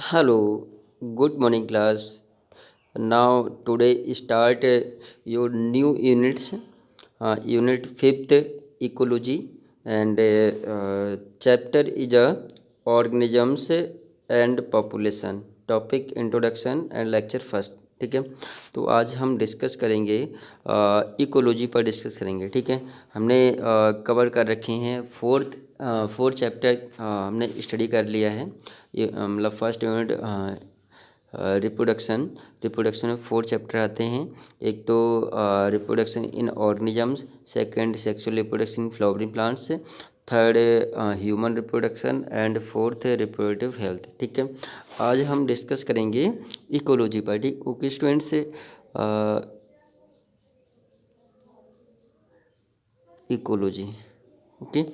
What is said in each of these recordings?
Hello, good morning class. Now today start your new units, unit fifth ecology and chapter is organisms and population. Topic introduction and lecture first. ठीक है। तो आज हम discuss करेंगे ecology पर discuss करेंगे। ठीक है। हमने कवर कर रखे हैं फोर्थ चैप्टर हमने स्टडी कर लिया है। ये मतलब फर्स्ट यूनिट रिप्रोडक्शन में 4 चैप्टर आते हैं। एक तो reproduction in organisms, second sexual reproduction in flowering plants, third human reproduction and fourth reproductive health. ठीक है। आज हम डिस्कस करेंगे इकोलॉजी पर। ठीक, okay students. Ecology, okay.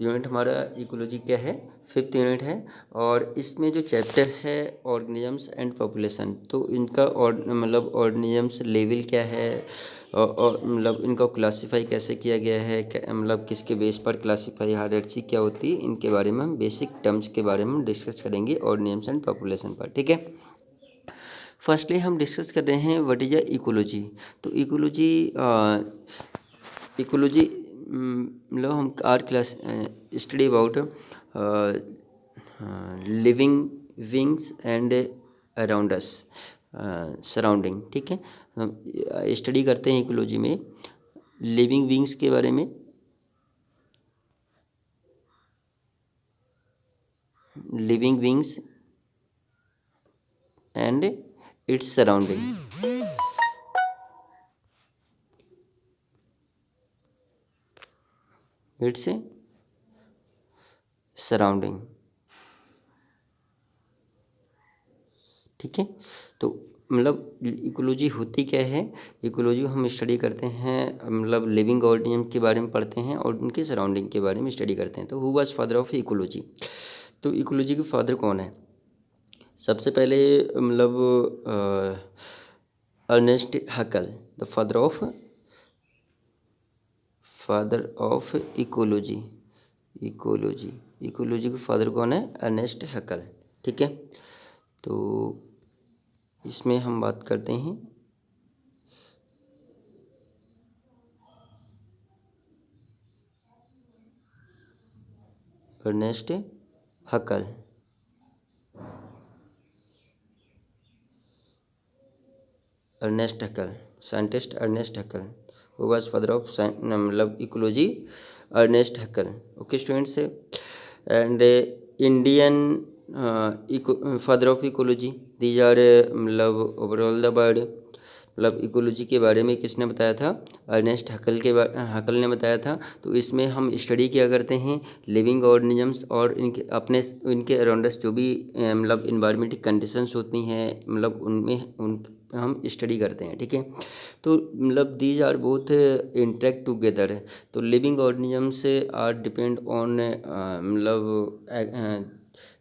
Unit हमारा इकोलॉजी क्या है, फिफ्थ यूनिट है। और इसमें जो चैप्टर है ऑर्गेनिजम्स एंड पॉपुलेशन, तो इनका और मतलब ऑर्गेनिजम्स लेवल क्या है और मतलब इनको क्लासीफाई कैसे किया गया है, मतलब किसके बेस पर क्लासीफाई, हायरार्ची क्या होती है, इनके बारे में हम बेसिक टर्म्स के बारे में डिस्कस करेंगे ऑर्गेनिजम्स एंड पॉपुलेशन पर। ठीक है। फर्स्टली हम डिस्कस कर रहे हैं व्हाट इज अ इकोलॉजी। तो इकोलॉजी मतलब हम are class study about living wings and around us, surrounding. ठीक है। हम स्टडी करते हैं इकोलॉजी में लिविंग विंग्स के बारे में, living wings and its surrounding. Its surrounding. ठीक है। तो मतलब इकोलॉजी होती क्या है, इकोलॉजी हम स्टडी करते हैं मतलब लिविंग ऑर्गेनिज्म के बारे में पढ़ते हैं और उनके सराउंडिंग के बारे में स्टडी करते हैं। तो who was father of ecology. तो इकोलॉजी के फादर कौन है? सबसे पहले मतलब Ernest Haeckel, the father of ecology. Ecology के फादर कौन है? Ernest Haeckel. ठीक है। तो इसमें हम बात करते हैं Ernest Haeckel. Ernest Haeckel, scientist Ernest Haeckel, who was father of मतलब ecology, Ernest Haeckel. Okay students. And Indian father of ecology, these are मतलब ओवरऑल द वर्ड। मतलब इकोलॉजी के बारे में किसने बताया था? अर्नेस्ट हकल ने बताया था। तो इसमें हम स्टडी क्या करते हैं, लिविंग ऑर्गेनिजम्स और इनके अराउंडस जो भी मतलब इन्वायरमेंटिक कंडीशंस होती हैं, मतलब उनमें उन हम स्टडी करते हैं। ठीक है। तो मतलब these are both interact together. तो living organisms are depend on मतलब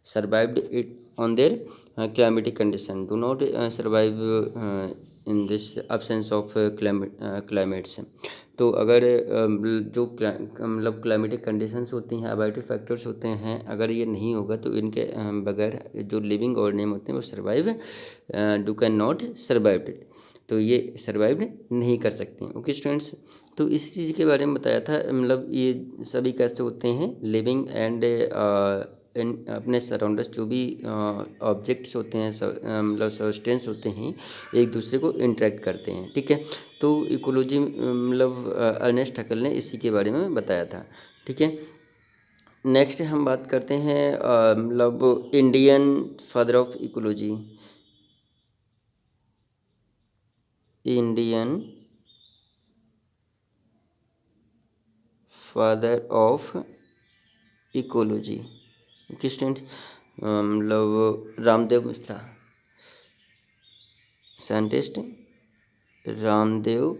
survived it on their climatic condition, do not survive in this absence of climates। तो अगर जो मतलब क्लाइमेटिक कंडीशंस होती हैं, अबाइटिव फैक्टर्स होते हैं, अगर ये नहीं होगा तो इनके बगैर जो लिविंग ऑर्गेनिज्म होते हैं वो survive do can not survive it. तो ये सर्वाइव नहीं कर सकते हैं। Okay students. तो इस चीज़ के बारे में बताया था, मतलब ये सभी कैसे होते हैं, लिविंग एंड इन अपने सराउंडर्स जो भी ऑब्जेक्ट्स होते हैं, मतलब सब्सटेंस होते हैं, एक दूसरे को इंटरेक्ट करते हैं। ठीक है। तो इकोलॉजी मतलब अर्नेस्ट हकल ने इसी के बारे में बताया था। ठीक है। नेक्स्ट हम बात करते हैं मतलब Indian father of ecology. Indian father of ecology किस स्टूडेंट? मतलब रामदेव मिश्रा, साइंटिस्ट रामदेव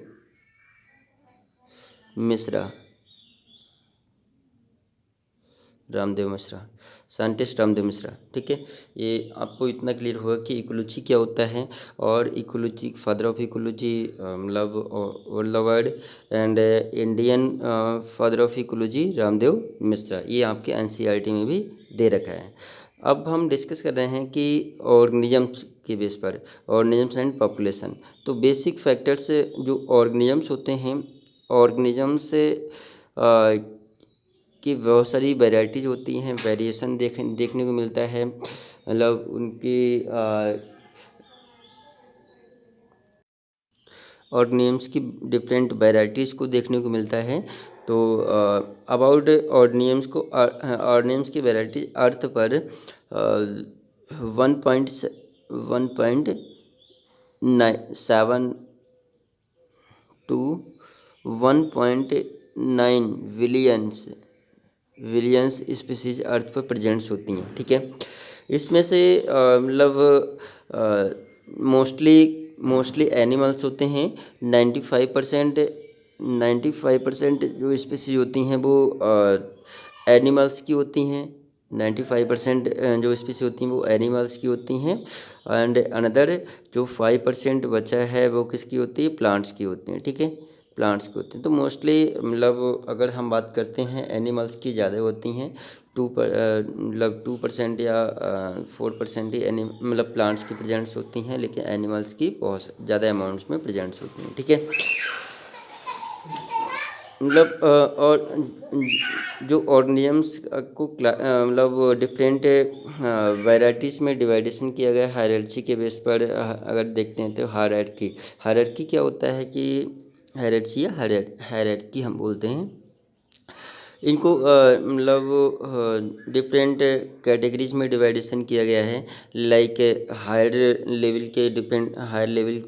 मिश्रा। रामदेव मिश्रा, साइंटिस्ट रामदेव मिश्रा। ठीक है। ये आपको इतना क्लियर होगा कि इकोलॉजी क्या होता है, और इकोलॉजी फादर ऑफ इकोलॉजी मतलब world word and Indian father of ecology Ramdev Mishra. ये आपके एनसीईआरटी में भी दे रखा है। अब हम डिस्कस कर रहे हैं कि ऑर्गेनिजम्स के बेस पर, ऑर्गेनिजम्स एंड पॉपुलेशन। तो बेसिक फैक्टर्स जो ऑर्गेनिजम्स होते हैं, ऑर्गेनिजम्स की बहुत सारी वैरायटीज होती हैं, वेरिएशन देखने को मिलता है, मतलब उनकी ऑर्गेनिजम्स की डिफरेंट वैरायटीज़ को देखने को मिलता है। तो अबाउट ऑर्गेनिजम्स को, ऑर्गेनिजम्स की वैरायटी अर्थ पर 1.7 टू 1.9 विलियंस विलियंस स्पीसीज अर्थ पर प्रेजेंट्स होती हैं। ठीक है, इसमें से मतलब मोस्टली मोस्टली एनिमल्स होते हैं। 95% 95% जो स्पीसीज होती हैं वो एनिमल्स की होती हैं। 95% जो स्पीसीज होती हैं वो एनिमल्स की होती हैं, एंड अनदर जो 5% बचा है वो किसकी होती है, प्लांट्स की होती हैं। ठीक है, प्लांट्स के होते हैं। तो मोस्टली मतलब अगर हम बात करते हैं एनिमल्स की ज़्यादा होती हैं, मतलब 2% या 4% ही मतलब प्लांट्स की प्रेजेंट्स होती हैं, लेकिन एनिमल्स की बहुत ज़्यादा अमाउंट्स में प्रेजेंट्स होती हैं। ठीक है, मतलब और जो ऑर्गेनिजम्स को मतलब डिफरेंट वैराइटीज़ में डिवाइडेशन किया गया हायरार्ची के बेस पर। अगर देखते हैं तो हायरार्की, हायरार्की क्या होता है कि हायरार्ची या हायरार्की हम बोलते हैं इनको, मतलब डिफरेंट कैटेगरीज में डिवाइडेशन किया गया है। लाइक हायर लेवल के depend, higher level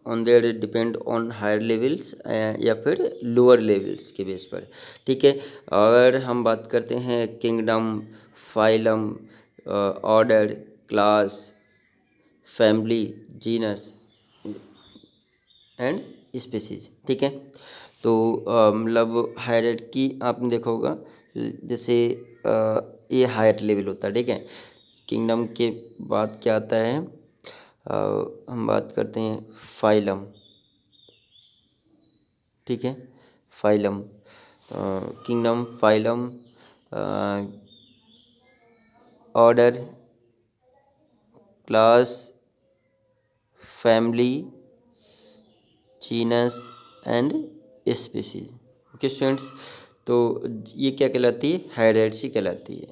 on their depend on higher levels, या फिर लोअर लेवल्स के बेस पर। ठीक है, अगर हम बात करते हैं kingdom, phylum, order, class, family, genus and species. ठीक है, तो मतलब हायरार्की आपने देखा होगा, जैसे ये हायर लेवल होता है। ठीक है, किंगडम के बाद क्या आता है, हम बात करते हैं फाइलम। ठीक है, phylum, kingdom, phylum, order, class, family, genus and species. Okay students, तो ये क्या कहलाती है, हायरार्ची कहलाती है।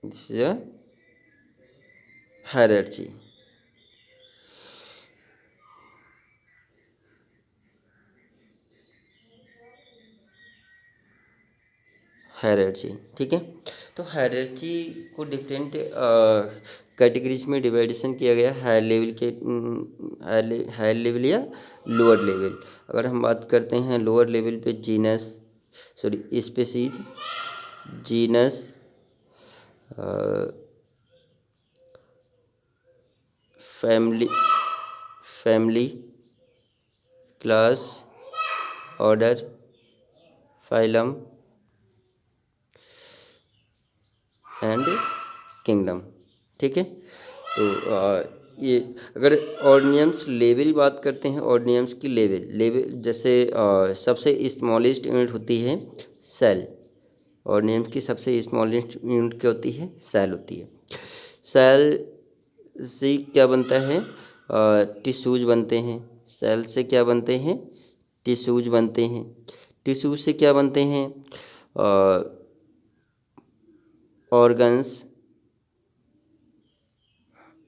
This is a hierarchy. Hierarchy, ठीक है, तो हायरार्ची को डिफरेंट कैटेगरीज में डिवाइडेशन किया गया, हायर लेवल के, हायर लेवल या लोअर लेवल। अगर हम बात करते हैं लोअर लेवल पे, genus, sorry species, genus, family, family, class, order, phylum and kingdom. ठीक है, तो ये अगर ऑर्डिनियम्स लेवल बात करते हैं, ऑर्डिनियम्स की लेवल लेवल जैसे सबसे स्मॉलेस्ट यूनिट होती है सेल। ऑर्डिनियम्स की सबसे स्मॉलेस्ट यूनिट क्या होती है, सेल होती है। सेल से क्या बनता है, टिश्यूज बनते हैं। सेल से क्या बनते हैं, टिश्यूज बनते हैं। टिश्यूज से क्या बनते हैं, ऑर्गन्स,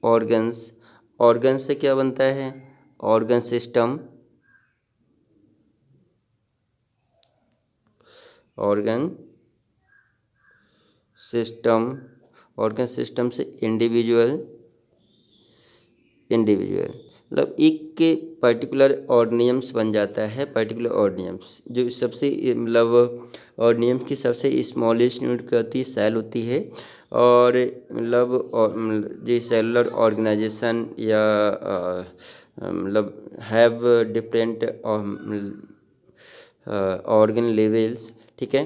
ऑर्गन्स ऑर्गन्स से क्या बनता है, organ system, organ system, organ system से इंडिविजुअल, इंडिविजुअल मतलब एक के पर्टिकुलर ऑर्गेनियम्स बन जाता है। पर्टिकुलर ऑर्गेनियम्स जो सबसे मतलब ऑर्गेनियम्स की सबसे स्मॉलेस्ट यूनिट क्या होती है, सेल होती है। और मतलब जो सेलुलर ऑर्गेनाइजेशन या मतलब हैव डिफरेंट ऑर्गन लेवल्स। ठीक है,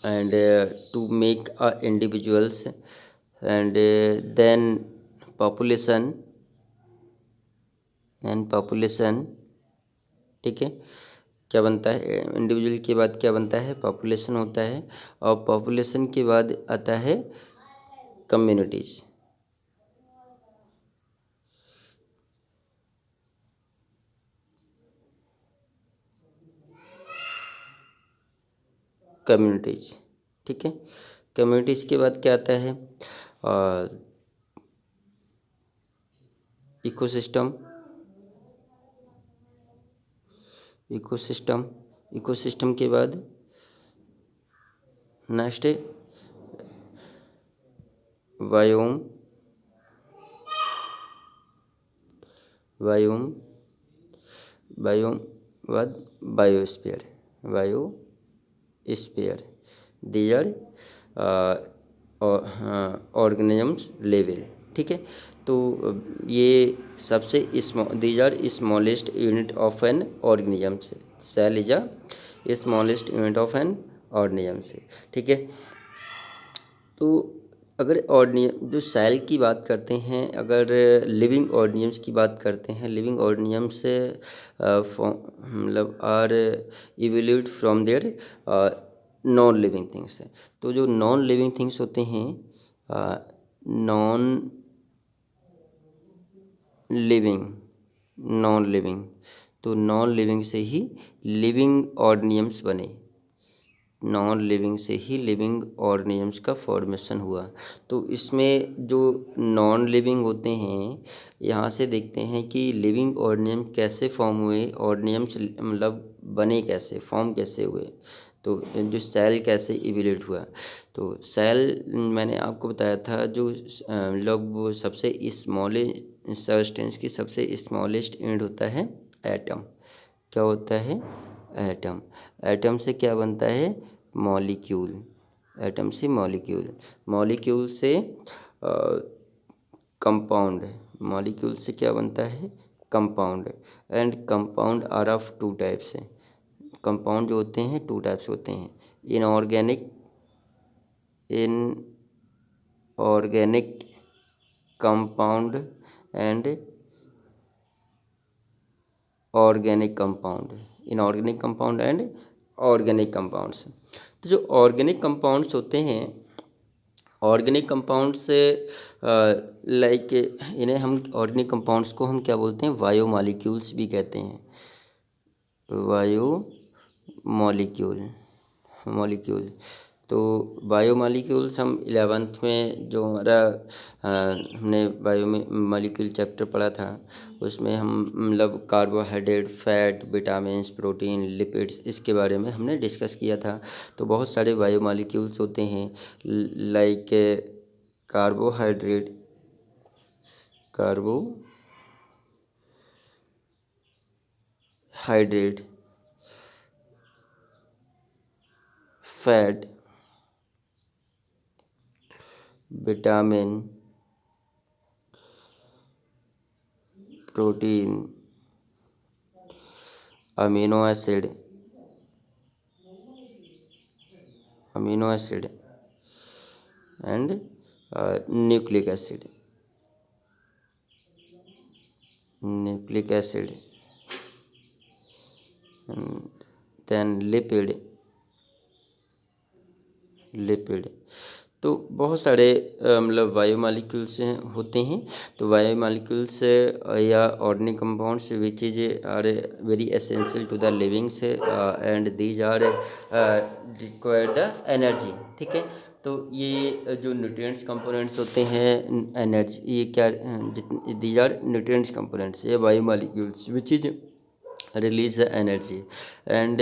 and to make individuals, and then population, and population। ठीक है, क्या बनता है, इंडिविजुअल के बाद क्या बनता है, पॉपुलेशन होता है, और पॉपुलेशन के बाद आता है कम्युनिटीज़। कम्युनिटीज़, ठीक है। कम्युनिटीज़ के बाद क्या आता है, इकोसिस्टम। इकोसिस्टम इकोसिस्टम के बाद नेक्स्ट बायोम। बायोम बायोम बाद biosphere. Biosphere these are organisms level, ठीक है। तो ये सबसे these are smallest unit of an organisms. Cell is a smallest unit of an organisms, ठीक है। तो अगर ऑर्गेनिज्म जो सेल की बात करते हैं, अगर लिविंग ऑर्गेनिजम्स की बात करते हैं, लिविंग ऑर्गेनिजम्स मतलब are evolute from their non living things. तो जो नॉन लिविंग थिंग्स होते हैं, नॉन लिविंग नॉन लिविंग तो नॉन लिविंग से ही लिविंग ऑर्गेनिजम्स बने। नॉन लिविंग से ही लिविंग ऑर्गेनिजम्स का फॉर्मेशन हुआ। तो इसमें जो नॉन लिविंग होते हैं, यहाँ से देखते हैं कि लिविंग ऑर्गेनिज्म कैसे फॉर्म हुए, ऑर्गेनिजम्स मतलब बने कैसे, फॉर्म कैसे हुए। तो जो सेल कैसे इवोल्यूट हुआ। तो सेल मैंने आपको बताया था, जो मतलब वो सबसे स्मॉलेस्ट सब्सटेंस की सबसे स्मॉलेस्ट यूनिट होता है एटम। क्या होता है, एटम। एटम से क्या बनता है, मॉलिक्यूल। एटम से मॉलिक्यूल, मॉलिक्यूल से कंपाउंड। मॉलिक्यूल से क्या बनता है, compound. And compound are of two types. Compound जो होते हैं टू टाइप्स होते हैं, inorganic inorganic compound and organic compound. Inorganic compound and organic compounds. तो जो ऑर्गेनिक कंपाउंड्स होते हैं, ऑर्गेनिक कंपाउंड्स लाइक इन्हें हम ऑर्गेनिक कंपाउंड्स को हम क्या बोलते हैं, बायो मॉलिक्यूल्स भी कहते हैं। बायो मॉलिक्यूल मॉलिक्यूल तो बायो मॉलिक्यूल्स हम 11th में जो हमारा हमने बायो में मॉलिक्यूल चैप्टर पढ़ा था, उसमें हम मतलब carbohydrate, fat, vitamins, protein, lipids, इसके बारे में हमने डिस्कस किया था। तो बहुत सारे बायो मॉलिक्यूल्स होते हैं, like carbohydrate carbohydrate fat, vitamin, protein, amino acid and nucleic acid then lipid. तो बहुत सारे मतलब बायो मॉलिक्यूल्स होते हैं। तो बायो मॉलिक्यूल्स या organic compounds which is are very essential to the livings and these are require the energy, ठीक है। तो ये जो न्यूट्रिएंट्स कंपोनेंट्स होते हैं, एनर्जी, ये क्या, दीज आर न्यूट्रिएंट्स कंपोनेंट्स, ये bio molecules which is release the energy and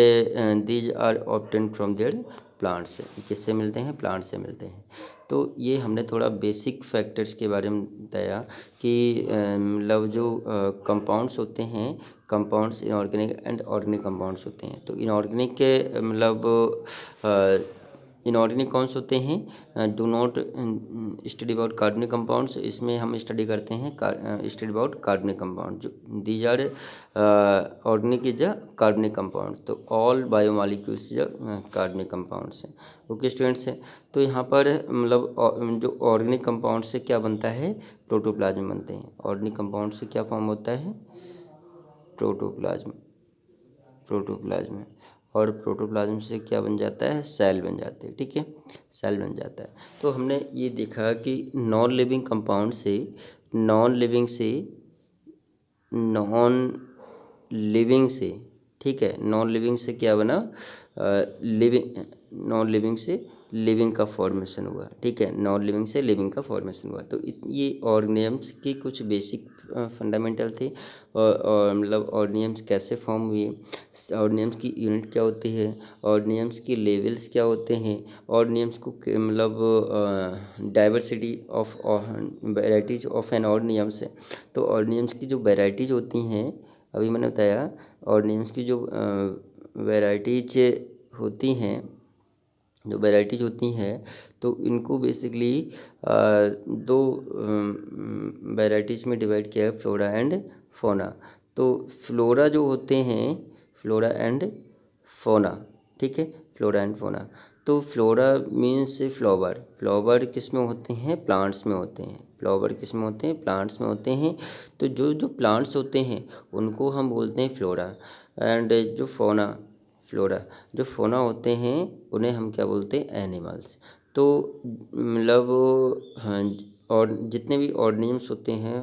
these are obtain from their plants. किससे मिलते हैं, प्लांट से मिलते हैं। तो ये हमने थोड़ा बेसिक फैक्टर्स के बारे में बताया कि मतलब जो कंपाउंड्स होते हैं, compounds inorganic and organic compounds होते हैं। तो इनऑर्गेनिक के मतलब इनऑर्गेनिक कौन से होते हैं, डू नॉट स्टडी अबाउट कार्बनिक कंपाउंड्स। इसमें हम स्टडी करते हैं स्टडी अबाउट कार्बनिक कंपाउंड। जो these are organic is a कार्बनिक कंपाउंड। तो ऑल बायोमॉलिक्यूल्स इज अ कार्बनिक कंपाउंड्स हैं। ओके स्टूडेंट्स हैं। तो यहाँ पर मतलब जो ऑर्गेनिक कंपाउंड से क्या बनता है, प्रोटोप्लाज्म बनते हैं। ऑर्गेनिक कंपाउंड से क्या फॉर्म होता है, प्रोटोप्लाज्म। प्रोटोप्लाज्म, और प्रोटोप्लाज्म से क्या बन जाता है, सेल बन जाते हैं, ठीक है, सेल बन जाता है। तो हमने ये देखा कि नॉन लिविंग कंपाउंड से नॉन लिविंग से नॉन लिविंग से ठीक है, नॉन लिविंग से क्या बना, लिविंग, नॉन लिविंग से लिविंग का फॉर्मेशन हुआ, ठीक है, नॉन लिविंग से लिविंग का फॉर्मेशन हुआ। तो ये ऑर्गेनिजम्स की कुछ बेसिक फंडामेंटल थे, और मतलब ऑर्गेनिजम्स कैसे फॉर्म हुए, ऑर्गेनिजम्स की यूनिट क्या होती है, ऑर्गेनिजम्स की लेवल्स क्या होते हैं, ऑर्गेनिजम्स को मतलब diversity of varieties of an organisms है। तो ऑर्गेनिजम्स की जो वेराइटीज होती हैं, अभी मैंने बताया ऑर्गेनिजम्स की जो वेराइटीज होती हैं, जो वेराइटीज होती हैं, तो इनको बेसिकली दो वेराइटीज़ में डिवाइड किया है, फ्लोरा एंड फोना। तो फ्लोरा जो होते हैं, फ्लोरा एंड फोना, ठीक है, फ्लोरा एंड फोना। तो फ्लोरा मीन्स फ्लावर, फ्लावर किस में होते हैं, प्लांट्स में होते हैं, फ्लावर किस में होते हैं, प्लांट्स में होते हैं। तो जो जो प्लांट्स होते हैं उनको हम बोलते हैं फ्लोरा, एंड जो फोना, फ्लोरा, जो फोना होते हैं उन्हें हम क्या बोलते हैं, एनिमल्स। तो मतलब हाँ, और जितने भी ऑर्गेनिजम्स होते हैं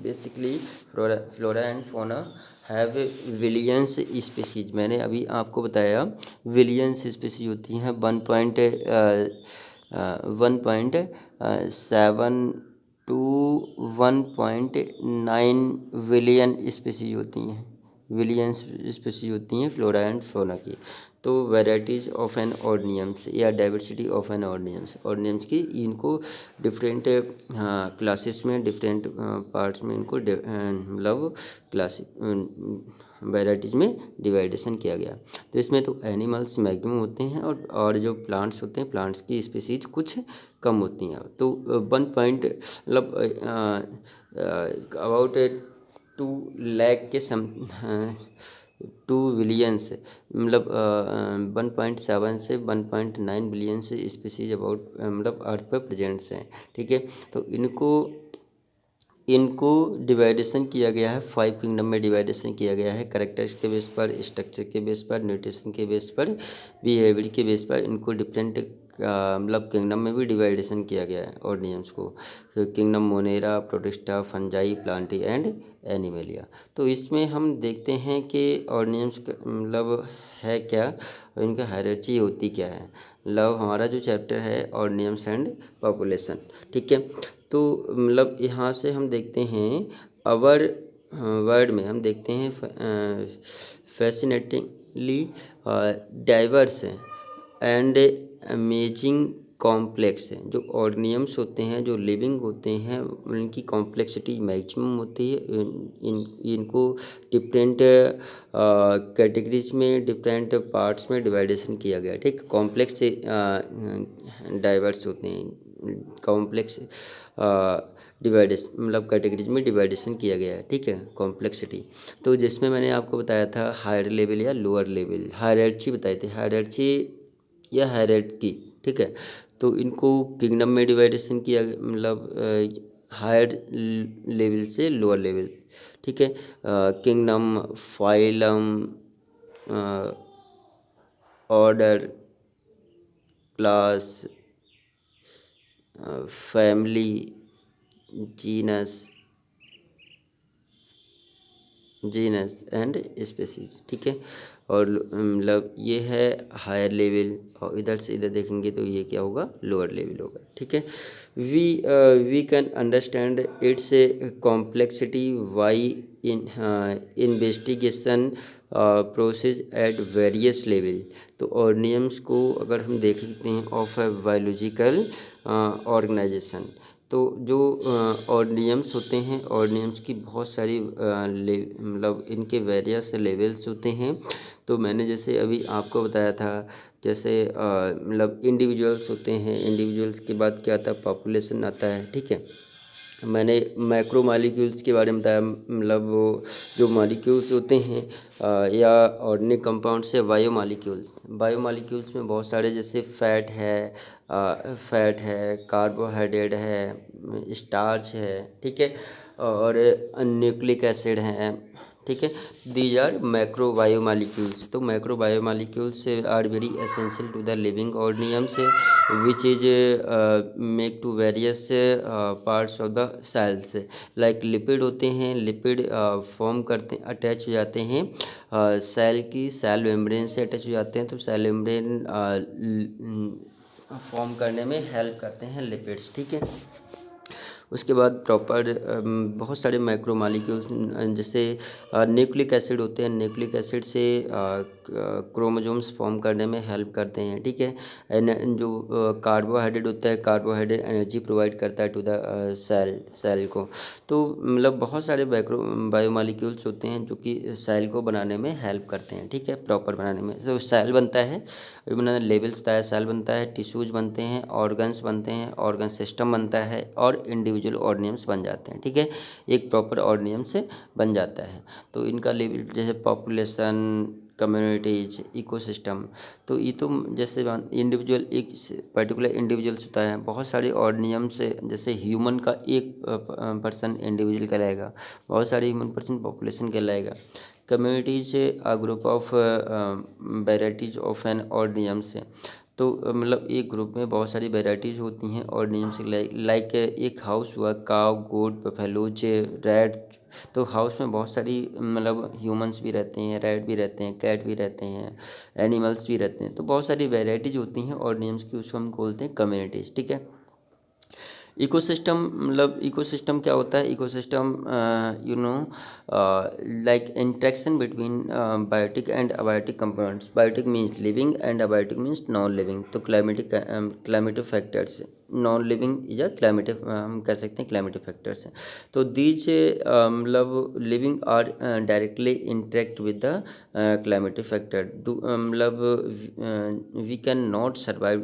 basically flora and fauna have Williams species. मैंने अभी आपको बताया विलियंस स्पीसीज होती हैं, 1.7 to 1.9 विलियन स्पीसीज होती हैं, विलियंस स्पीसीज होती हैं फ्लोरा एंड फौना की। तो वैरायटीज़ ऑफ एन ऑर्गेनिजम्स या diversity of an organisms, organisms की इनको डिफरेंट क्लासेस में, डिफरेंट पार्ट्स में इनको मतलब क्लास वैराइटीज़ में डिवाइडेशन किया गया। तो इसमें तो एनिमल्स मैक्सिमम होते हैं, और जो प्लांट्स होते हैं, प्लांट्स की स्पीसीज कुछ कम होती हैं। तो 1 पॉइंट मतलब अबाउट 2 लाख के सम 2 विलियंस मतलब 1.7 से 1.9 बिलियन से स्पीसीज अबाउट मतलब अर्थ पर प्रेजेंट्स हैं, ठीक है। तो इनको इनको डिवाइडेशन किया गया है, 5 किंगडम में डिवाइडेशन किया गया है, करेक्टर्स के बेस पर, स्ट्रक्चर के बेस पर, न्यूट्रिशन के बेस पर, बिहेवियर के बेस पर इनको डिफरेंट मतलब किंगडम में भी डिवाइडेशन किया गया है ऑर्गेनिजम्स को। तो kingdom Monera, protista, fungi, Plantae and animalia. तो इसमें हम देखते हैं कि ऑर्गेनिजम्स मतलब है क्या, और इनका हायरार्ची होती क्या है। मतलब हमारा जो चैप्टर है ऑर्गेनिजम्स एंड पॉपुलेशन, ठीक है। तो मतलब यहाँ से हम देखते हैं अवर वर्ड में हम देखते हैं fascinatingly diverse and amazing complex है। जो ऑर्गेनिजम्स होते हैं, जो लिविंग होते हैं, उनकी कॉम्प्लेक्सिटी मैक्सिमम होती है। इनको डिफरेंट कैटेगरीज में, डिफरेंट पार्ट्स में डिवाइडेशन किया गया है, ठीक। कॉम्प्लेक्स से डाइवर्स होते हैं, कॉम्प्लेक्स डिवाइडेशन मतलब कैटेगरीज में डिवाइडेशन किया गया है, ठीक है, कॉम्प्लेक्सिटी। तो जिसमें मैंने आपको बताया था हायर लेवल या लोअर लेवल, हायरार्ची बताई थी, हायरार्ची या हायरार्की, ठीक है। तो इनको किंगडम में डिवाइडेशन किया मतलब हायर लेवल से लोअर लेवल, ठीक है। Kingdom, phylum, order, class, family, genus, genus and species, ठीक है। और मतलब ये है हायर लेवल, और इधर से इधर देखेंगे तो ये क्या होगा, लोअर लेवल होगा, ठीक है। We can understand its complexity why in investigation process at various level. तो ऑर्गेनिजम्स को अगर हम देखते हैं ऑफ ए बायोलॉजिकल ऑर्गेनाइजेशन, तो जो ऑर्गेनिजम्स होते हैं, ऑर्गेनिजम्स की बहुत सारी मतलब इनके वेरियस लेवल्स होते हैं। तो मैंने जैसे अभी आपको बताया था, जैसे मतलब इंडिविजुअल्स होते हैं, इंडिविजुअल्स के बाद क्या आता है, पॉपुलेशन आता है, ठीक है। मैंने मैक्रो मालिक्यूल्स के बारे में बताया, मतलब वो जो मालिक्यूल्स होते हैं या ऑर्गेनिक कंपाउंड्स है, बायो मालिक्यूल्स, बायो मालिक्यूल्स में बहुत सारे, जैसे फैट है, कार्बोहाइड्रेट है, स्टार्च है, ठीक है, और न्यूक्लिक एसिड हैं, ठीक है। These are macro biomolecules. तो macro biomolecules are very essential to the living organisms which is make to various parts of the cells. Like lipid होते हैं, लिपिड फॉर्म करते अटैच हो जाते हैं सेल की सेल मेम्ब्रेन से अटैच हो जाते हैं। तो सेल मेम्ब्रेन फॉर्म करने में हेल्प करते हैं लिपिड्स, ठीक है। उसके बाद प्रॉपर बहुत सारे मैक्रो मालिक्यूल्स जैसे न्यूक्लिक एसिड होते हैं, न्यूक्लिक एसिड से क्रोमोसोम्स फॉर्म करने में हेल्प करते हैं, ठीक है। जो कार्बोहाइड्रेट होता है, कार्बोहाइड्रेट एनर्जी प्रोवाइड करता है टू द सेल को। तो मतलब बहुत सारे मैक्रो बायोमालिक्यूल्स होते हैं जो कि सेल को बनाने में हेल्प करते हैं, ठीक है, प्रॉपर बनाने में। तो सेल बनता है, अभी मैंने लेवल्स बताया, सेल बनता है, टिश्यूज बनते हैं, ऑर्गन्स बनते हैं, ऑर्गन सिस्टम बनता है और इंडिविजुअल ऑर्गेनिजम्स बन जाते हैं, ठीक है। एक प्रॉपर ऑर्गेनिजम से बन जाता है। तो इनका लेवल जैसे पॉपुलेशन, कम्युनिटीज, इकोसिस्टम। तो ये तो जैसे इंडिविजुअल, एक पर्टिकुलर इंडिविजुअल्स होता है, बहुत सारे ऑर्गेनिजम से, जैसे ह्यूमन का एक पर्सन इंडिविजुअल कहलाएगा, बहुत सारे ह्यूमन पर्सन पॉपुलेशन कहलाएगा। Communities a group of varieties of an organisms. तो मतलब एक ग्रुप में बहुत सारी वेराइटीज़ होती हैं ऑर्गेनिजम्स, लाइक एक हाउस हुआ, काव, गोट, बफेलोज, रैट। तो हाउस में बहुत सारी मतलब ह्यूमंस भी रहते हैं, रैट भी रहते हैं, कैट भी रहते हैं, एनिमल्स भी रहते हैं। तो बहुत सारी वेराइटीज होती हैं ऑर्गेनिजम्स की, उसको हम बोलते हैं कम्युनिटीज़, ठीक है। इकोसिस्टम, मतलब इकोसिस्टम क्या होता है? Ecosystem you know like interaction between biotic and abiotic components. Biotic means living and abiotic means non living. तो क्लाइमेटिक फैक्टर्स, नॉन लिविंग या क्लाइमेटिक हम कह सकते हैं क्लाइमेटिक फैक्टर्स हैं। तो दीज मतलब living are directly interact with the climatic factor. मतलब we can not survive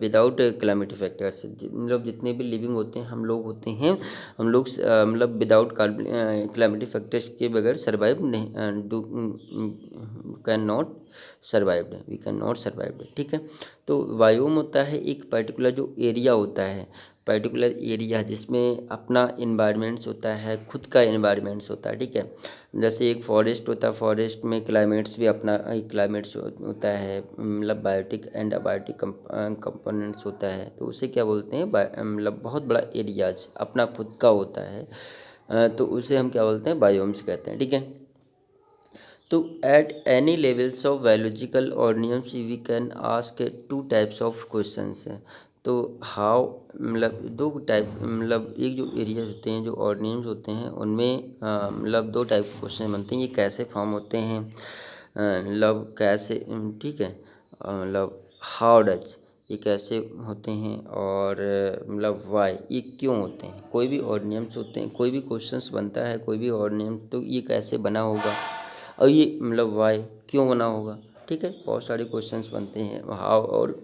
without climatic factors. मतलब जितने भी लिविंग होते हैं, हम लोग होते हैं, हम लोग मतलब विदाउट क्लाइमेटिक फैक्टर्स के बगैर सर्वाइव नहीं, do can not survived, we can not survived, ठीक है। तो वायोम होता है एक पर्टिकुलर जो एरिया होता है, पर्टिकुलर एरिया जिसमें अपना इन्वायरमेंट्स होता है, खुद का इन्वायरमेंट्स होता है, ठीक है। जैसे एक फॉरेस्ट होता है, फॉरेस्ट में क्लाइमेट्स भी अपना एक क्लाइमेट्स होता है, मतलब बायोटिक एंड अबायोटिक कंपोनेंट्स होता है। तो उसे क्या बोलते हैं? मतलब बहुत बड़ा एरियाज अपना खुद का होता है, तो उसे हम क्या बोलते हैं? बायोम्स कहते हैं, ठीक है। तो at any levels of biological organisms we can ask two types of questions हैं। तो हाउ, मतलब दो टाइप, मतलब एक जो एरिया होते हैं, जो ऑर्गेनिजम्स होते हैं, उनमें मतलब दो टाइप के क्वेश्चन बनते हैं। ये कैसे फॉर्म होते हैं, मतलब कैसे, ठीक है, मतलब हाउ डज, ये कैसे होते हैं, और मतलब वाई, ये क्यों होते हैं। कोई भी ऑर्गेनिजम्स होते हैं, कोई भी क्वेश्चंस बनता है, कोई भी ऑर्गेनिजम, तो ये कैसे बना होगा, और ये मतलब वाई, क्यों बना होगा, ठीक है। बहुत सारे क्वेश्चंस बनते हैं हाउ और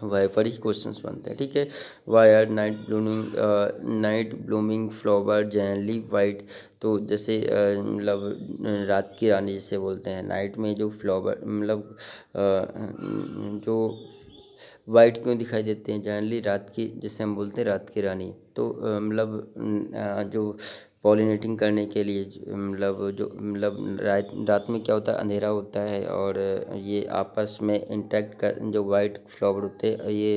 वाई पर ही क्वेश्चंस बनते हैं, ठीक है। Why are night blooming flower generally white. तो जैसे मतलब रात की रानी जिसे बोलते हैं, नाइट में जो फ्लावर मतलब जो वाइट क्यों दिखाई देते हैं, जनरली रात की, जिसे हम बोलते हैं रात की रानी। तो मतलब जो पॉलिनेटिंग करने के लिए मतलब जो मतलब रात में क्या होता है, अंधेरा होता है, और ये आपस में इंटरेक्ट कर, जो वाइट फ्लावर होते हैं, ये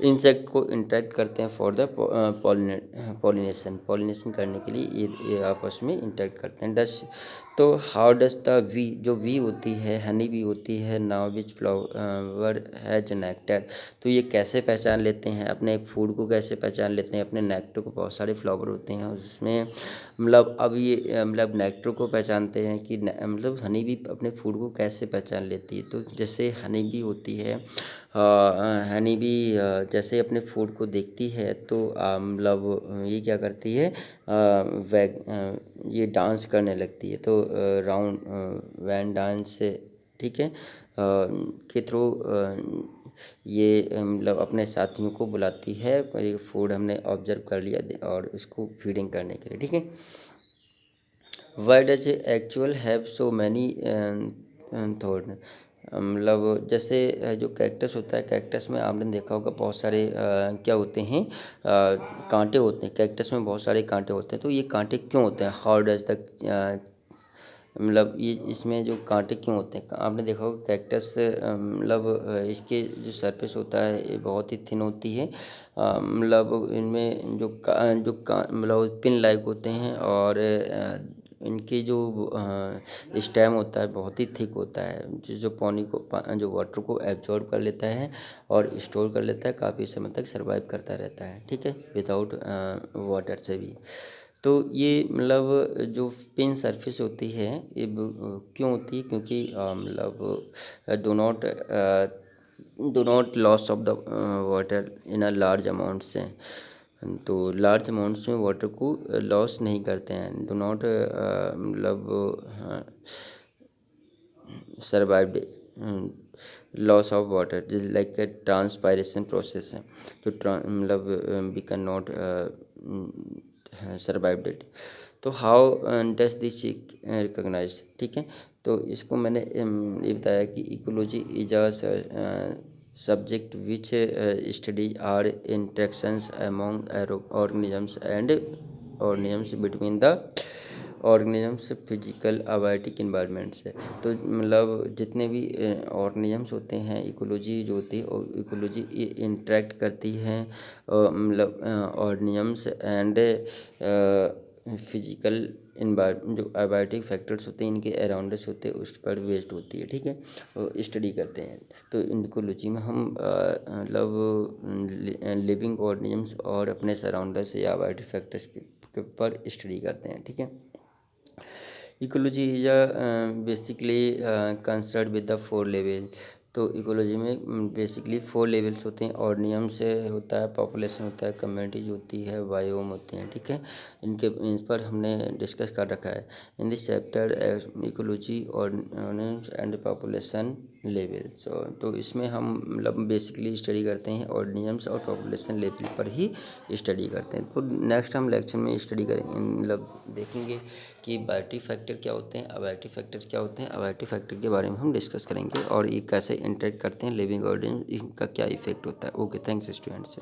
इंसेक्ट को इंटरेक्ट करते हैं फॉर द पॉलिनेशन करने के लिए ये आपस में इंटरेक्ट करते हैं। डस, तो हाउ डस द वी, जो वी होती है, हनी वी होती है, now which flower has nectar. तो ये कैसे पहचान लेते हैं, अपने फूड को कैसे पहचान लेते हैं, अपने नेक्टर को। बहुत सारे फ्लावर होते हैं उसमें, मतलब अब ये मतलब नेक्टर को पहचानते हैं कि मतलब हनी बी अपने फूड को कैसे पहचान लेती है। तो जैसे हनी बी होती है, हनी बी जैसे अपने फूड को देखती है, तो मतलब ये क्या करती है, ये डांस करने लगती है। तो राउंड वैन डांस, ठीक है, के थ्रू ये मतलब अपने साथियों को बुलाती है, ये फूड हमने ऑब्जर्व कर लिया और इसको फीडिंग करने के लिए, ठीक है। Why does actual have so many thought, मतलब जैसे जो कैक्टस होता है, कैक्टस में आपने देखा होगा बहुत सारे क्या होते हैं, कांटे होते हैं। कैक्टस में बहुत सारे कांटे होते हैं। तो ये कांटे क्यों होते हैं? हाउ डज द मतलब ये इसमें जो कांटे क्यों होते हैं? आपने देखा होगा कैक्टस मतलब इसके जो सरफेस होता है ये बहुत ही थिन होती है। मतलब इनमें मतलब पिन लाइक होते हैं, और इनकी जो स्टेम होता है बहुत ही थिक होता है, जो पानी को जो वाटर को एब्जॉर्ब कर लेता है और स्टोर कर लेता है, काफ़ी समय तक सर्वाइव करता रहता है, ठीक है, विदाउट वाटर से भी। तो ये मतलब जो पिन सरफेस होती है ये क्यों होती है? क्योंकि मतलब do not loss of the water in a large amounts से। तो लार्ज अमाउंट्स में वाटर को लॉस नहीं करते हैं, डो नॉट मतलब सर्वाइव्ड लॉस ऑफ वाटर जिस लाइक ए ट्रांसपायरेशन प्रोसेस है। तो मतलब we can not survived it. तो हाउ डज दिस रिकॉग्नाइज, ठीक है। तो इसको मैंने ये बताया कि ecology is a subject which studies are interactions among organisms and organisms between the organisms physical abiotic environment से। तो मतलब जितने भी ऑर्गेनिजम्स होते हैं, इकोलॉजी जो होती है इकोलॉजी इंटरेक्ट करती है मतलब ऑर्गेनिजम्स एंड फिजिकल इन्वायरमेंट जो अबायोटिक फैक्टर्स होते हैं इनके अराउंडस होते हैं उस पर बेस्ड होती है, ठीक है, स्टडी करते हैं। तो इकोलॉजी में हम मतलब लिविंग ऑर्गेनिजम्स और अपने सराउंडर्स या अबायोटिक फैक्टर्स के पर स्टडी करते हैं, ठीक है। Ecology is basically concern with the 4 level. तो इकोलॉजी में बेसिकली 4 लेवल्स होते हैं। ऑर्गेनिज्म से होता है, पॉपुलेशन होता है, कम्युनिटीज होती है, बायोम होते हैं, ठीक है। इन पर हमने डिस्कस कर रखा है in this chapter ecology organism and population level. तो इसमें हम मतलब बेसिकली स्टडी करते हैं ऑर्गेनिजम्स और पॉपुलेशन लेवल पर ही स्टडी करते हैं। तो नेक्स्ट हम लेक्चर में स्टडी करेंगे, मतलब देखेंगे कि बायोटिक फैक्टर क्या होते हैं, अबायोटिक फैक्टर क्या होते हैं। अबायोटिक फैक्टर के बारे में हम डिस्कस करेंगे और ये कैसे इंटरेक्ट करते हैं लिविंग ऑर्गेनिज्म, इनका क्या इफेक्ट होता है। Okay, thanks students.